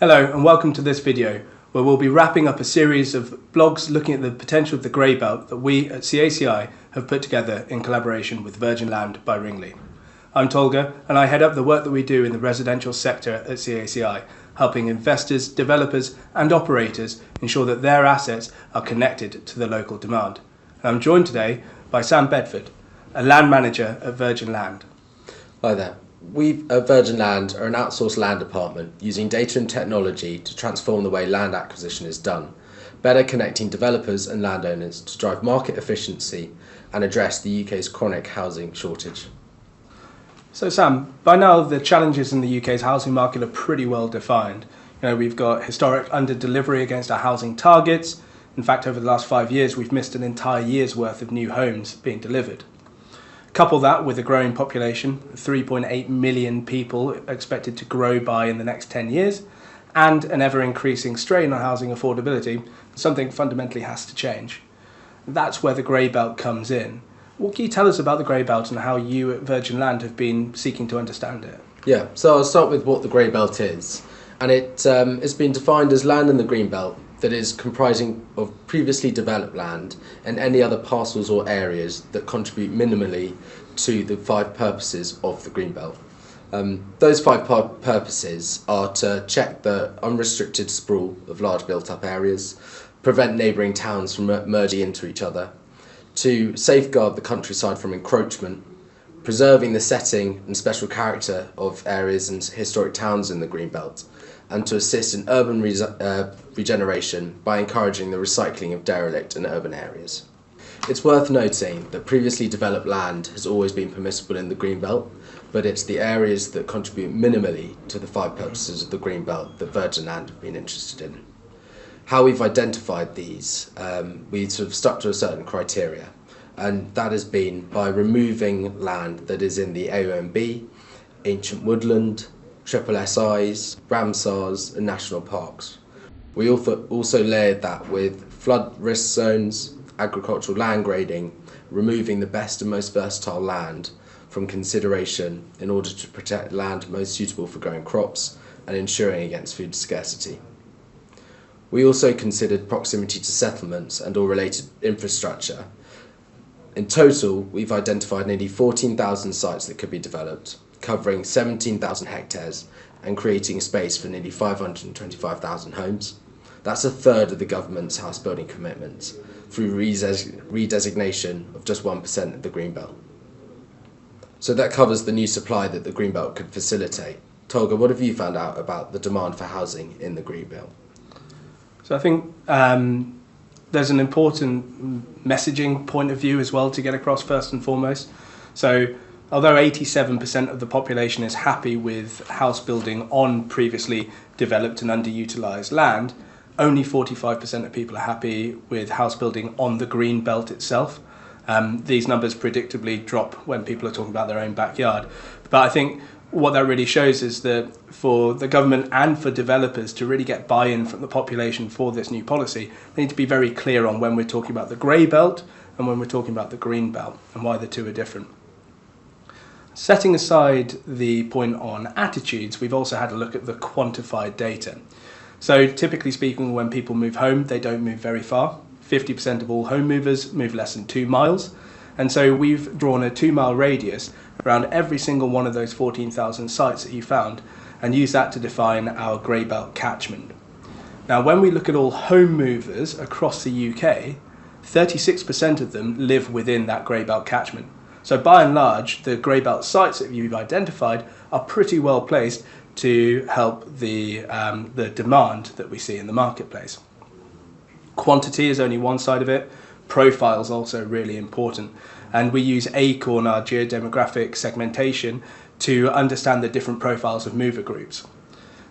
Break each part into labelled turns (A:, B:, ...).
A: Hello and welcome to this video where we'll be wrapping up a series of blogs looking at the potential of the grey belt that we at CACI have put together in collaboration with VirginLand by Ringley. I'm Tolga and I head up the work that we do in the residential sector at CACI, helping investors, developers and operators ensure that their assets are connected to the local demand. And I'm joined today by Sam Bedford, a land manager at VirginLand.
B: Hi there. We at VirginLand are an outsourced land department using data and technology to transform the way land acquisition is done, better connecting developers and landowners to drive market efficiency and address the UK's chronic housing shortage.
A: So Sam, by now the challenges in the UK's housing market are pretty well defined. We've got historic under-delivery against our housing targets. In fact, over the last 5 years we've missed an entire year's worth of new homes being delivered. Couple that with a growing population, 3.8 million people expected to grow by in the next 10 years, and an ever-increasing strain on housing affordability, something fundamentally has to change. That's where the grey belt comes in. What can you tell us about the grey belt and how you at VirginLand have been seeking to understand it?
B: Yeah, so I'll start with what the grey belt is. And it's been defined as land in the green belt that is comprising of previously developed land and any other parcels or areas that contribute minimally to the 5 purposes of the green belt. Those 5 purposes are to check the unrestricted sprawl of large built-up areas, prevent neighbouring towns from merging into each other, to safeguard the countryside from encroachment, preserving the setting and special character of areas and historic towns in the green belt, and to assist in urban regeneration by encouraging the recycling of derelict and urban areas. It's worth noting that previously developed land has always been permissible in the green belt, but it's the areas that contribute minimally to the 5 purposes of the green belt that VirginLand have been interested in. How we've identified these, we sort of stuck to a certain criteria, and that has been by removing land that is in the AONB, ancient woodland, triple SIs, Ramsars and national parks. We also layered that with flood risk zones, agricultural land grading, removing the best and most versatile land from consideration in order to protect land most suitable for growing crops and ensuring against food scarcity. We also considered proximity to settlements and or related infrastructure. In total, we've identified nearly 14,000 sites that could be developed, covering 17,000 hectares and creating space for nearly 525,000 homes. That's a third of the government's house building commitments through redesignation of just 1% of the green belt. So that covers the new supply that the green belt could facilitate. Tolga, what have you found out about the demand for housing in the green belt?
A: So I think there's an important messaging point of view as well to get across first and foremost. So although 87% of the population is happy with house building on previously developed and underutilised land, only 45% of people are happy with house building on the green belt itself. These numbers predictably drop when people are talking about their own backyard. But I think what that really shows is that for the government and for developers to really get buy-in from the population for this new policy, they need to be very clear on when we're talking about the grey belt and when we're talking about the green belt and why the two are different. Setting aside the point on attitudes, we've also had a look at the quantified data. So typically speaking, when people move home, they don't move very far. 50% of all home movers move less than 2 miles. And so we've drawn a 2-mile radius around every single one of those 14,000 sites that you found and use that to define our grey belt catchment. Now, when we look at all home movers across the UK, 36% of them live within that grey belt catchment. So by and large, the grey belt sites that you've identified are pretty well placed to help the demand that we see in the marketplace. Quantity is only one side of it. Profile is also really important. And we use ACORN, our geodemographic segmentation, to understand the different profiles of mover groups.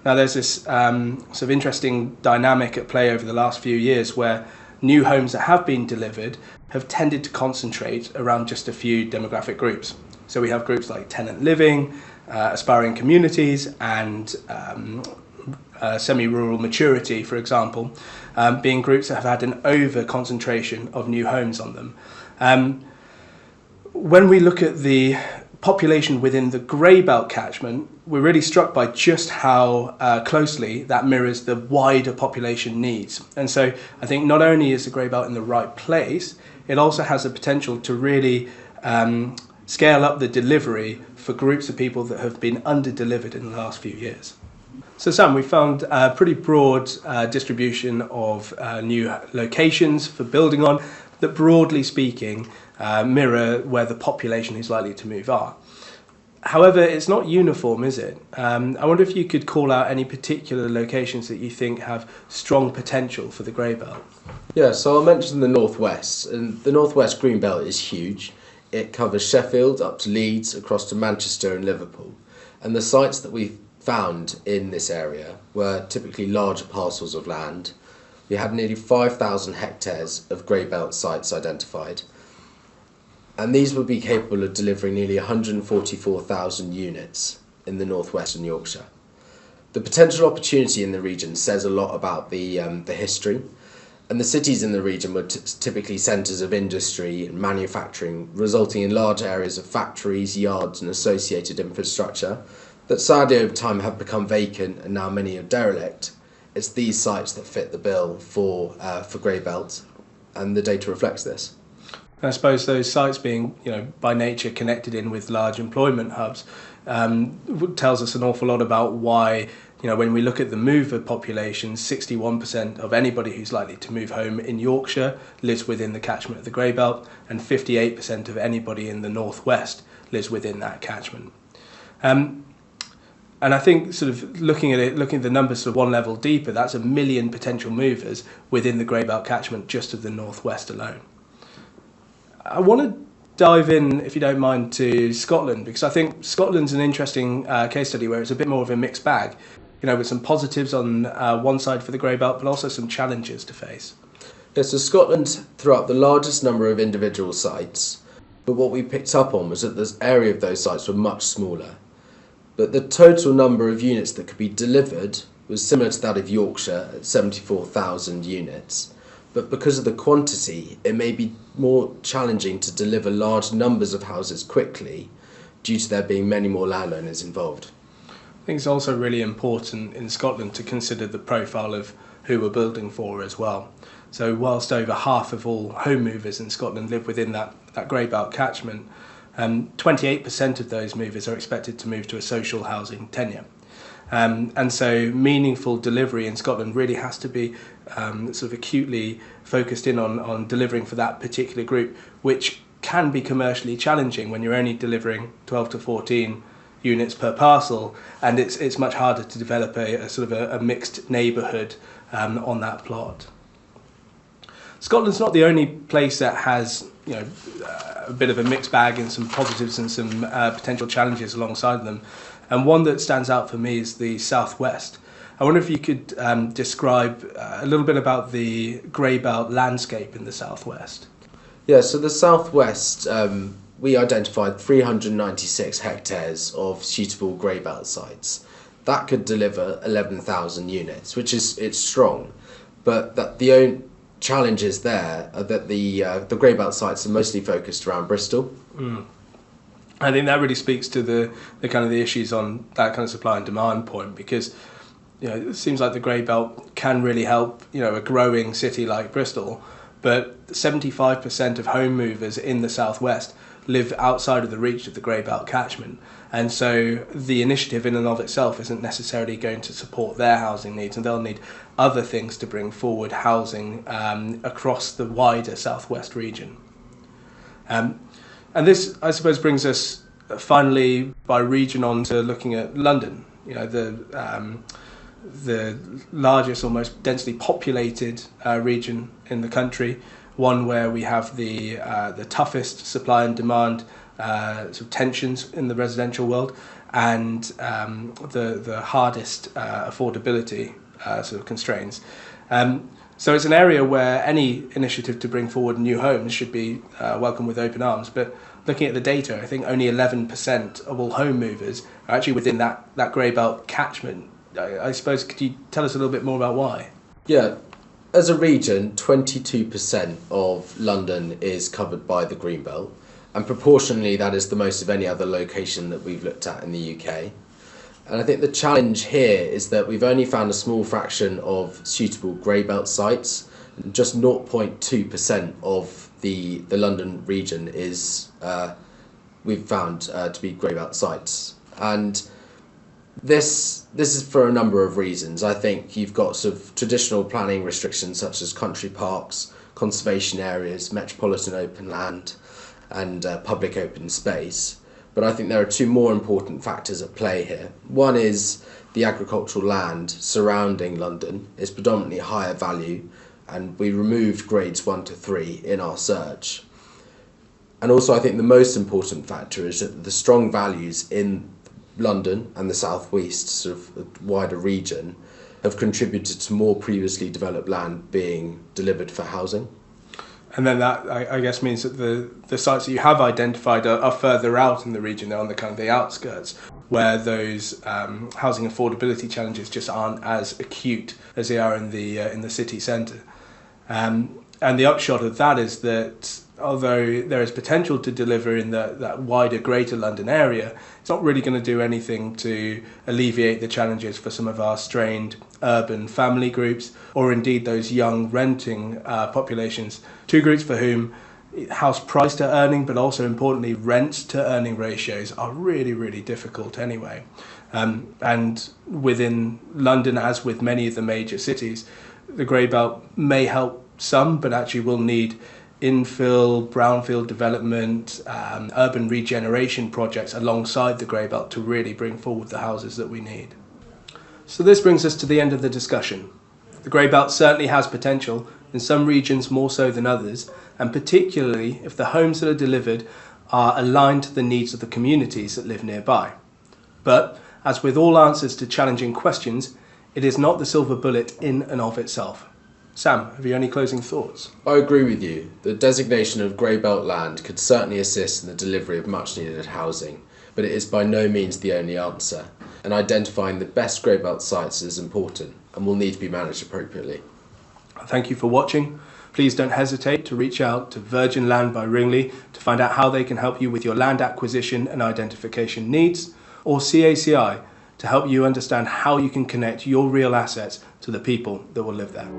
A: Now there's this sort of interesting dynamic at play over the last few years where new homes that have been delivered have tended to concentrate around just a few demographic groups. So we have groups like tenant living, aspiring communities and semi-rural maturity, for example, being groups that have had an over-concentration of new homes on them. When we look at the population within the grey belt catchment, we're really struck by just how closely that mirrors the wider population needs. And so I think not only is the grey belt in the right place, it also has the potential to really scale up the delivery for groups of people that have been under-delivered in the last few years. So Sam, we found a pretty broad distribution of new locations for building on that, broadly speaking, mirror where the population is likely to move are. However, it's not uniform, is it? I wonder if you could call out any particular locations that you think have strong potential for the grey belt.
B: Yeah, so I'll mention the northwest, and the northwest green belt is huge. It covers Sheffield up to Leeds, across to Manchester and Liverpool, and the sites that we found in this area were typically larger parcels of land. We had nearly 5,000 hectares of grey belt sites identified, and these would be capable of delivering nearly 144,000 units in the northwestern Yorkshire. The potential opportunity in the region says a lot about the history, and the cities in the region were typically centres of industry and manufacturing, resulting in large areas of factories, yards and associated infrastructure that sadly over time have become vacant and now many are derelict. It's these sites that fit the bill for grey belt, and the data reflects this.
A: I suppose those sites being, by nature connected in with large employment hubs tells us an awful lot about why, when we look at the mover population, 61% of anybody who's likely to move home in Yorkshire lives within the catchment of the grey belt, and 58% of anybody in the northwest lives within that catchment. And I think sort of looking at the numbers sort of one level deeper, that's 1 million potential movers within the grey belt catchment just of the northwest alone. I want to dive in, if you don't mind, to Scotland, because I think Scotland's an interesting case study where it's a bit more of a mixed bag, with some positives on one side for the grey belt, but also some challenges to face.
B: Yeah, so Scotland threw up the largest number of individual sites, but what we picked up on was that the area of those sites were much smaller. But the total number of units that could be delivered was similar to that of Yorkshire at 74,000 units. But because of the quantity, it may be more challenging to deliver large numbers of houses quickly due to there being many more landowners involved.
A: I think it's also really important in Scotland to consider the profile of who we're building for as well. So whilst over half of all home movers in Scotland live within that grey belt catchment, 28% of those movers are expected to move to a social housing tenure. And so meaningful delivery in Scotland really has to be sort of acutely focused in on delivering for that particular group, which can be commercially challenging when you're only delivering 12 to 14 units per parcel, and it's much harder to develop a sort of a mixed neighbourhood on that plot. Scotland's not the only place that has a bit of a mixed bag and some positives and some potential challenges alongside them. And one that stands out for me is the southwest. I wonder if you could describe a little bit about the grey belt landscape in the southwest.
B: Yeah, so the southwest, we identified 396 hectares of suitable grey belt sites. That could deliver 11,000 units, which it's strong. But the only challenges there are that the grey belt sites are mostly focused around Bristol.
A: I think that really speaks to the kind of the issues on that kind of supply and demand point, because it seems like the grey belt can really help a growing city like Bristol, but 75% of home movers in the southwest live outside of the reach of the grey belt catchment, and so the initiative in and of itself isn't necessarily going to support their housing needs, and they'll need other things to bring forward housing across the wider southwest region. And this, I suppose, brings us finally by region on to looking at London, the largest or most densely populated region in the country, one where we have the toughest supply and demand sort of tensions in the residential world, and the hardest affordability sort of constraints. So it's an area where any initiative to bring forward new homes should be welcomed with open arms. But looking at the data, I think only 11% of all home movers are actually within that grey belt catchment. I suppose, could you tell us a little bit more about why?
B: Yeah, as a region, 22% of London is covered by the green belt, and proportionally that is the most of any other location that we've looked at in the UK. And I think the challenge here is that we've only found a small fraction of suitable grey belt sites. Just 0.2% of the London region is we've found to be grey belt sites. And this is for a number of reasons. I think you've got sort of traditional planning restrictions such as country parks, conservation areas, metropolitan open land, and public open space. But I think there are two more important factors at play here. One is the agricultural land surrounding London is predominantly higher value, and we removed grades 1 to 3 in our search. And also I think the most important factor is that the strong values in London and the South East, sort of wider region, have contributed to more previously developed land being delivered for housing.
A: And then that, I guess, means that the sites that you have identified are further out in the region. They're on the kind of the outskirts, where those housing affordability challenges just aren't as acute as they are in the city centre. And the upshot of that is that although there is potential to deliver in that wider Greater London area, it's not really going to do anything to alleviate the challenges for some of our strained urban family groups, or indeed those young renting populations, two groups for whom house price to earning, but also importantly rent to earning ratios are really, really difficult anyway. And within London, as with many of the major cities, the grey belt may help some, but actually will need infill, brownfield development, urban regeneration projects alongside the grey belt to really bring forward the houses that we need. So this brings us to the end of the discussion. The grey belt certainly has potential, in some regions more so than others, and particularly if the homes that are delivered are aligned to the needs of the communities that live nearby. But, as with all answers to challenging questions, it is not the silver bullet in and of itself. Sam, have you any closing thoughts?
B: I agree with you. The designation of grey belt land could certainly assist in the delivery of much needed housing, but it is by no means the only answer, and identifying the best grey belt sites is important and will need to be managed appropriately.
A: Thank you for watching. Please don't hesitate to reach out to VirginLand by Ringley to find out how they can help you with your land acquisition and identification needs, or CACI to help you understand how you can connect your real assets to the people that will live there.